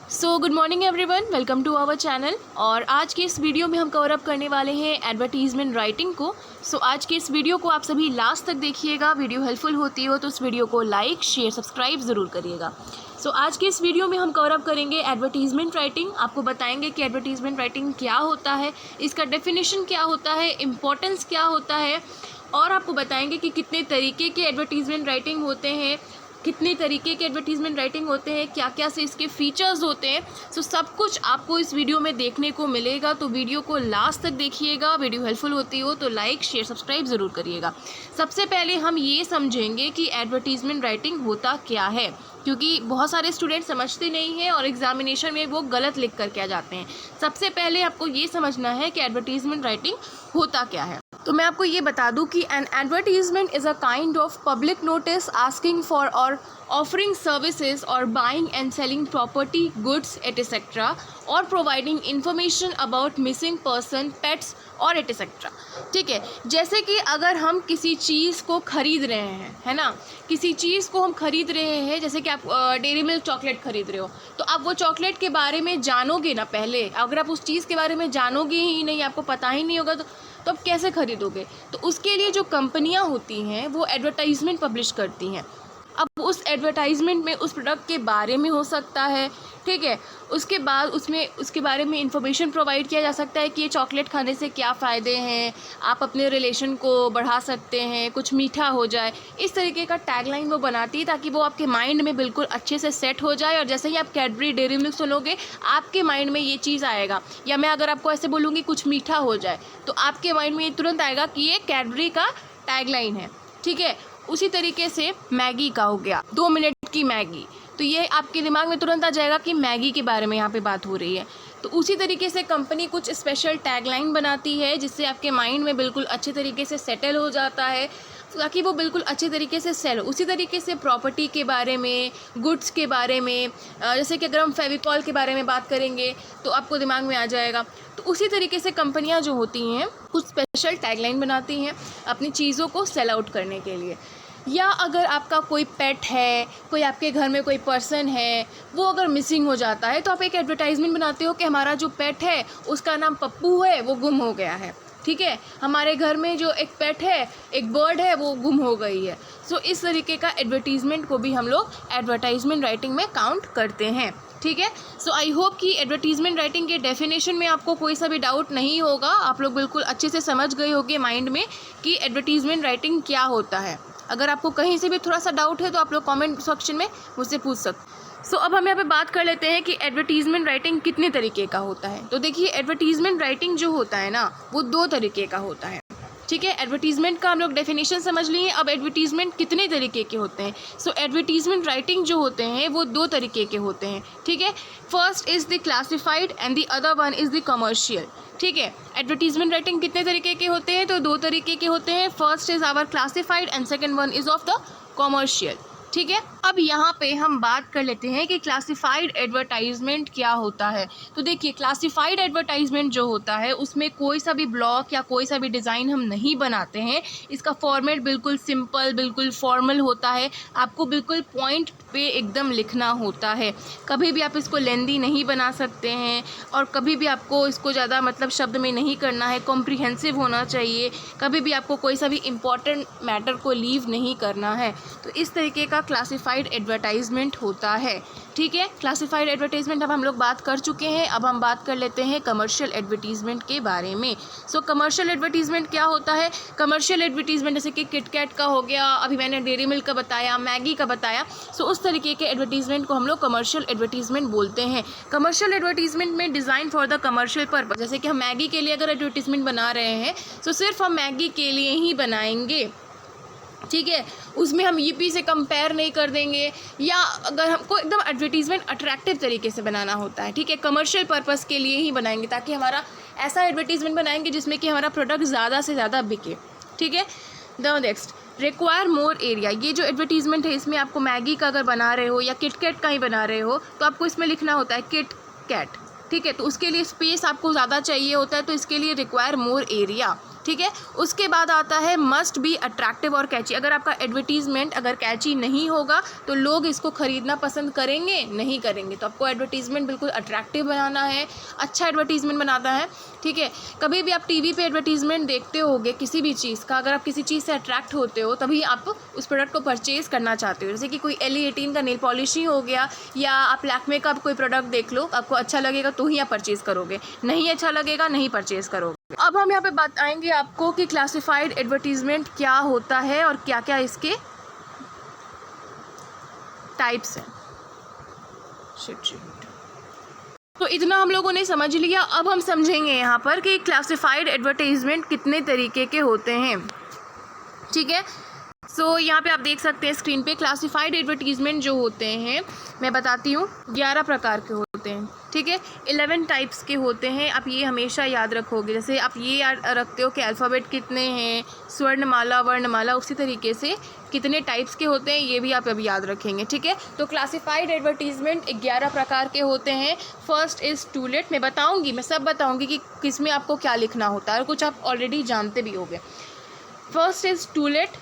So good morning everyone, welcome to our channel. और आज के इस वीडियो में हम कवर अप करने वाले हैं एडवर्टीजमेंट राइटिंग को। सो आज के इस वीडियो को आप सभी लास्ट तक देखिएगा। वीडियो हेल्पफुल होती हो तो इस वीडियो को लाइक शेयर सब्सक्राइब ज़रूर करिएगा। सो आज के इस वीडियो में हम कवर अप करेंगे एडवर्टीजमेंट राइटिंग। आपको बताएंगे कि एडवर्टीजमेंट राइटिंग क्या होता है, इसका डेफिनेशन क्या होता है, इम्पोर्टेंस क्या होता है, और आपको बताएंगे कि कितने तरीके के एडवर्टीजमेंट राइटिंग होते हैं, कितने तरीके के एडवर्टीजमेंट राइटिंग होते हैं, क्या क्या से इसके फीचर्स होते हैं। सो सब कुछ आपको इस वीडियो में देखने को मिलेगा, तो वीडियो को लास्ट तक देखिएगा। वीडियो हेल्पफुल होती हो तो लाइक शेयर सब्सक्राइब ज़रूर करिएगा। सबसे पहले हम ये समझेंगे कि एडवर्टीजमेंट राइटिंग होता क्या है, क्योंकि बहुत सारे स्टूडेंट समझते नहीं हैं और एग्जामिनेशन में वो गलत लिख करके आ जाते हैं। सबसे पहले आपको ये समझना है कि एडवर्टीजमेंट राइटिंग होता क्या है। तो मैं आपको ये बता दूं कि an advertisement is a kind of public notice asking for और ऑफरिंग सर्विसेज और buying and selling property, goods etcetera, और providing information about missing person, pets और एटसेट्रा। ठीक है, जैसे कि अगर हम किसी चीज़ को ख़रीद रहे हैं, है ना, किसी चीज़ को हम ख़रीद रहे हैं, जैसे कि आप डेयरी मिल्क चॉकलेट ख़रीद रहे हो, तो आप वो चॉकलेट के बारे में जानोगे ना पहले। अगर आप उस चीज़ के बारे में जानोगे ही नहीं, आपको पता ही नहीं होगा, तो आप कैसे ख़रीदोगे। तो उसके लिए जो कंपनियां होती हैं वो एडवर्टाइजमेंट पब्लिश करती हैं। अब उस एडवर्टाइजमेंट में उस प्रोडक्ट के बारे में हो सकता है, ठीक है, उसके बाद उसमें उसके बारे में इंफॉर्मेशन प्रोवाइड किया जा सकता है कि ये चॉकलेट खाने से क्या फ़ायदे हैं, आप अपने रिलेशन को बढ़ा सकते हैं, कुछ मीठा हो जाए, इस तरीके का टैगलाइन वो बनाती है, ताकि वो आपके माइंड में बिल्कुल अच्छे से सेट हो जाए। और जैसे ही आप कैडबरी डेयरी मिल्क सुनोगे, आपके माइंड में ये चीज़ आएगा। या मैं अगर आपको ऐसे बोलूँगी कुछ मीठा हो जाए, तो आपके माइंड में ये तुरंत आएगा कि ये कैडबरी का टैगलाइन है। ठीक है, उसी तरीके से मैगी का हो गया, 2 मिनट की मैगी, तो ये आपके दिमाग में तुरंत आ जाएगा कि मैगी के बारे में यहाँ पे बात हो रही है। तो उसी तरीके से कंपनी कुछ स्पेशल टैगलाइन बनाती है, जिससे आपके माइंड में बिल्कुल अच्छे तरीके से सेटल हो जाता है, ताकि वो बिल्कुल अच्छे तरीके से सेल हो। उसी तरीके से प्रॉपर्टी के बारे में, गुड्स के बारे में, जैसे कि अगर हम फेविकॉल के बारे में बात करेंगे तो आपको दिमाग में आ जाएगा। तो उसी तरीके से कंपनियां जो होती हैं कुछ स्पेशल टैगलाइन बनाती हैं अपनी चीज़ों को सेल आउट करने के लिए। या अगर आपका कोई पेट है, कोई आपके घर में कोई पर्सन है, वो अगर मिसिंग हो जाता है, तो आप एक एडवर्टाइजमेंट बनाते हो कि हमारा जो पेट है उसका नाम पप्पू है, वो गुम हो गया है। ठीक है, हमारे घर में जो एक पेट है, एक बर्ड है, वो गुम हो गई है। सो इस तरीके का एडवर्टीजमेंट को भी हम लोग एडवर्टाइजमेंट राइटिंग में काउंट करते हैं। ठीक है, सो आई होप कि एडवर्टीजमेंट राइटिंग के डेफिनेशन में आपको कोई सा भी डाउट नहीं होगा। आप लोग बिल्कुल अच्छे से समझ गए होंगे माइंड में कि एडवर्टीजमेंट राइटिंग क्या होता है। अगर आपको कहीं से भी थोड़ा सा डाउट है तो आप लोग कमेंट सेक्शन में मुझसे पूछ सकते। सो अब हम यहाँ पे बात कर लेते हैं कि एडवर्टीजमेंट राइटिंग कितने तरीके का होता है। तो देखिए, एडवर्टीजमेंट राइटिंग जो होता है ना, वो 2 तरीके का होता है। ठीक है, एडवर्टीजमेंट का हम लोग डेफिनेशन समझ लिए। अब एडवर्टीजमेंट कितने तरीके के होते हैं। सो एडवर्टीजमेंट राइटिंग जो होते हैं वो 2 तरीके के होते हैं। ठीक है, first is the classified and the other one is the commercial. ठीक है, एडवर्टीजमेंट राइटिंग कितने तरीके के होते हैं, तो 2 तरीके के होते हैं। First is our classified and second one is of the commercial. ठीक है, अब यहाँ पे हम बात कर लेते हैं कि क्लासिफाइड एडवर्टाइजमेंट क्या होता है। तो देखिए, क्लासिफाइड एडवर्टाइजमेंट जो होता है उसमें कोई सा भी ब्लॉक या कोई सा भी डिज़ाइन हम नहीं बनाते हैं। इसका फॉर्मेट बिल्कुल सिंपल, बिल्कुल फॉर्मल होता है। आपको बिल्कुल पॉइंट पे एकदम लिखना होता है। कभी भी आप इसको लेंदी नहीं बना सकते हैं, और कभी भी आपको इसको ज़्यादा मतलब शब्द में नहीं करना है। कॉम्प्रिहेंसिव होना चाहिए। कभी भी आपको कोई सा भी इम्पॉर्टेंट मैटर को लीव नहीं करना है। तो इस तरीके का क्लासिफाइड एडवर्टाइजमेंट होता है। ठीक है, क्लासिफाइड एडवर्टाइजमेंट अब हम लोग बात कर चुके हैं। अब हम बात कर लेते हैं कमर्शियल एडवर्टीजमेंट के बारे में। सो कमर्शियल एडवर्टीजमेंट क्या होता है। कमर्शियल एडवर्टीजमेंट जैसे कि किटकैट का हो गया, अभी मैंने डेयरी मिल्क का बताया, मैगी का बताया। सो उस तरीके के एडवर्टीजमेंट को हम लोग कमर्शियल एडवर्टीजमेंट बोलते हैं। कमर्शियल एडवर्टीजमेंट में design for the commercial purpose, जैसे कि हम मैगी के लिए अगर एडवर्टीजमेंट बना रहे हैं तो सिर्फ हम मैगी के लिए ही बनाएंगे। ठीक है, उसमें हम यूपी से कंपेयर नहीं कर देंगे। या अगर हमको एकदम एडवर्टीजमेंट अट्रैक्टिव तरीके से बनाना होता है, ठीक है, कमर्शियल पर्पस के लिए ही बनाएंगे, ताकि हमारा ऐसा एडवर्टीजमेंट बनाएंगे जिसमें कि हमारा प्रोडक्ट ज़्यादा से ज़्यादा बिके। ठीक है, the next require more area. ये जो एडवर्टीजमेंट है इसमें आपको मैगी का अगर बना रहे हो या किटकैट का ही बना रहे हो, तो आपको इसमें लिखना होता है किटकैट। ठीक है, तो उसके लिए स्पेस आपको ज़्यादा चाहिए होता है, तो इसके लिए रिक्वायर मोर एरिया। ठीक है। उसके बाद आता है मस्ट बी अट्रैक्टिव और कैची। अगर आपका एडवर्टीज़मेंट अगर कैची नहीं होगा तो लोग इसको ख़रीदना पसंद करेंगे नहीं करेंगे। तो आपको एडवर्टीज़मेंट बिल्कुल अट्रैक्टिव बनाना है, अच्छा एडवर्टीज़मेंट बनाना है, ठीक है। कभी भी आप टीवी पे एडवर्टीज़मेंट देखते होगे किसी भी चीज़ का, अगर आप किसी चीज़ से अट्रैक्ट होते हो तभी आप उस प्रोडक्ट को परचेज़ करना चाहते हो। जैसे कि कोई LE18 का नेल पॉलिश ही हो गया, या आप लैक्मे का कोई प्रोडक्ट देख लो, आपको अच्छा लगेगा तो ही आप परचेज़ करोगे, नहीं अच्छा लगेगा नहीं परचेज़ करोगे। अब हम यहाँ पे बताएंगे आपको कि क्लासिफाइड एडवर्टीज़मेंट क्या होता है और क्या क्या इसके टाइप्स हैं। तो इतना हम लोगों ने समझ लिया। अब हम समझेंगे यहाँ पर कि क्लासिफाइड एडवर्टीज़मेंट कितने तरीके के होते हैं, ठीक है। सो यहाँ पे आप देख सकते हैं स्क्रीन पे क्लासिफाइड एडवर्टीज़मेंट जो होते हैं, मैं बताती हूँ, 11 प्रकार के होते हैं, ठीक है। 11 टाइप्स के होते हैं। आप ये हमेशा याद रखोगे। जैसे आप ये याद रखते हो कि अल्फ़ाबेट कितने हैं, स्वर्णमाला वर्णमाला, उसी तरीके से कितने टाइप्स के होते हैं ये भी आप अभी याद रखेंगे, ठीक है। तो क्लासिफाइड एडवर्टीज़मेंट 11 प्रकार के होते हैं। First is to let. मैं बताऊँगी, मैं सब बताऊँगी कि किस में आपको क्या लिखना होता है, और कुछ आप ऑलरेडी जानते भी होंगे। First is to let,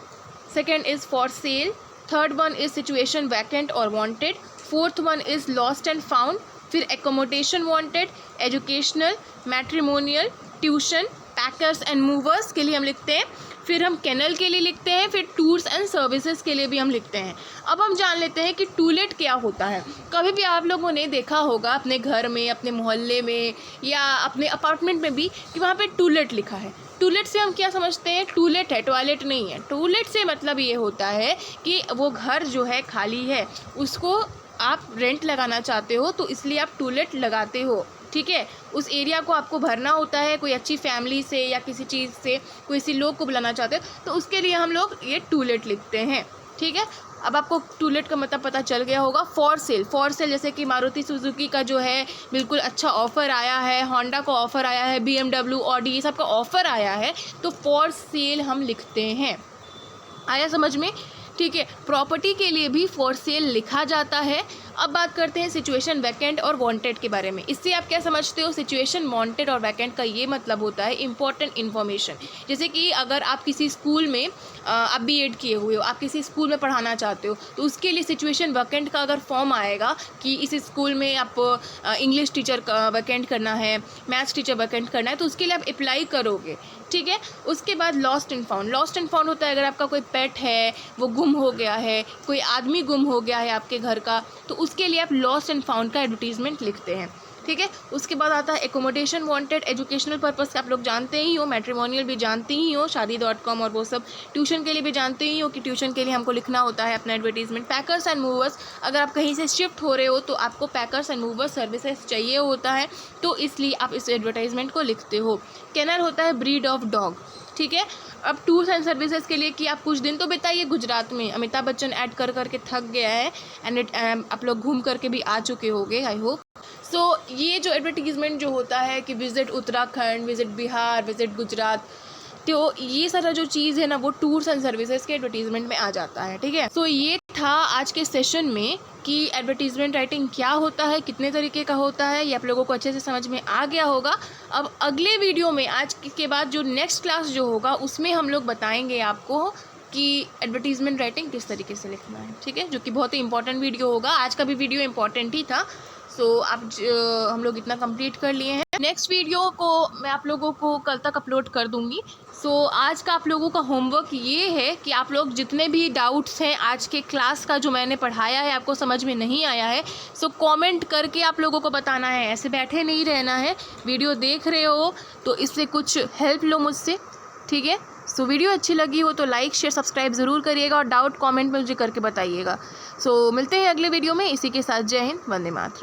second is for sale, third one is situation vacant और wanted, fourth one is lost and found, फिर accommodation wanted, educational, matrimonial, tuition, packers and movers के लिए हम लिखते हैं, फिर हम कैनल के लिए लिखते हैं, फिर टूर्स एंड सर्विसेज के लिए भी हम लिखते हैं। अब हम जान लेते हैं कि टू लेट क्या होता है। कभी भी आप लोगों ने देखा होगा अपने घर में, अपने मोहल्ले में या अपने अपार्टमेंट में भी कि वहाँ पे टू लेट लिखा है। टूलेट से हम क्या समझते हैं? टूलेट है, टॉयलेट नहीं है। टूलेट से मतलब ये होता है कि वो घर जो है खाली है, उसको आप रेंट लगाना चाहते हो तो इसलिए आप टूलेट लगाते हो, ठीक है। उस एरिया को आपको भरना होता है कोई अच्छी फैमिली से या किसी चीज़ से, किसी लोग को बुलाना चाहते हो तो उसके लिए हम लोग ये टूलेट लिखते हैं, ठीक है। अब आपको टूलेट का मतलब पता चल गया होगा। फॉर सेल, फॉर सेल जैसे कि मारुति सुजुकी का जो है बिल्कुल अच्छा ऑफ़र आया है, होंडा का ऑफ़र आया है, BMW, ऑडी, ये सब का ऑफ़र आया है तो फॉर सेल हम लिखते हैं। आया समझ में? ठीक है। प्रॉपर्टी के लिए भी फॉर सेल लिखा जाता है। अब बात करते हैं सिचुएशन वैकेंट और वांटेड के बारे में। इससे आप क्या समझते हो? सिचुएशन वांटेड और वैकेंट का ये मतलब होता है इंपॉर्टेंट इन्फॉर्मेशन। जैसे कि अगर आप किसी स्कूल में आप B.Ed किए हुए हो, आप किसी स्कूल में पढ़ाना चाहते हो तो उसके लिए सिचुएशन वैकेंट का अगर फॉर्म आएगा कि इस स्कूल में आप इंग्लिश टीचर वैकेंट करना है, मैथ्स टीचर वैकेंट करना है तो उसके लिए आप अप्लाई करोगे, ठीक है। उसके बाद lost and found. Lost and found होता है अगर आपका कोई पेट है वो गुम हो गया है, कोई आदमी गुम हो गया है आपके घर का, तो उसके लिए आप लॉस्ट एंड फाउंड का एडवर्टीजमेंट लिखते हैं, ठीक है। उसके बाद आता है एकोमोडेशन वांटेड। एजुकेशनल पर्पस आप लोग जानते ही हो, मैट्रिमोनियल भी जानते ही हो, शादी.com और वो सब। ट्यूशन के लिए भी जानते ही हो कि ट्यूशन के लिए हमको लिखना होता है अपना एडवर्टीजमेंट। पैकर्स एंड मूवर्स, अगर आप कहीं से शिफ्ट हो रहे हो तो आपको पैकर्स एंड मूवर्स सर्विसेज चाहिए होता है तो इसलिए आप इस एडवर्टाइजमेंट को लिखते हो। कैनल होता है ब्रीड ऑफ डॉग, ठीक है। अब टूर्स एंड सर्विसेज के लिए कि आप कुछ दिन तो बिताइए गुजरात में, अमिताभ बच्चन ऐड कर करके थक गया है एंड आप लोग घूम करके भी आ चुके होंगे आई होप। सो ये जो एडवर्टीज़मेंट जो होता है कि visit Uttarakhand, visit Bihar, visit Gujarat, तो ये सारा जो चीज़ है ना वो टूर्स एंड सर्विसेज के एडवर्टीज़मेंट में आ जाता है, ठीक है। सो ये था आज के सेशन में कि एडवर्टीज़मेंट राइटिंग क्या होता है, कितने तरीके का होता है, ये आप लोगों को अच्छे से समझ में आ गया होगा। अब अगले वीडियो में आज के बाद जो नेक्स्ट क्लास जो होगा उसमें हम लोग बताएंगे आपको कि एडवर्टीज़मेंट राइटिंग किस तरीके से लिखना है, ठीक है, जो कि बहुत ही इंपॉर्टेंट वीडियो होगा। आज का भी वीडियो इंपॉर्टेंट ही था। सो हम लोग इतना कंप्लीट कर लिए हैं। नेक्स्ट वीडियो को मैं आप लोगों को कल तक अपलोड कर दूंगी। सो आज का आप लोगों का होमवर्क ये है कि आप लोग जितने भी डाउट्स हैं आज के क्लास का जो मैंने पढ़ाया है आपको समझ में नहीं आया है, सो कमेंट करके आप लोगों को बताना है, ऐसे बैठे नहीं रहना है। वीडियो देख रहे हो तो इससे कुछ हेल्प लो मुझसे, ठीक है। सो वीडियो अच्छी लगी हो तो लाइक शेयर सब्सक्राइब ज़रूर करिएगा और डाउट कमेंट में मुझे करके बताइएगा। सो मिलते हैं अगले वीडियो में। इसी के साथ जय हिंद, वंदे मातरम।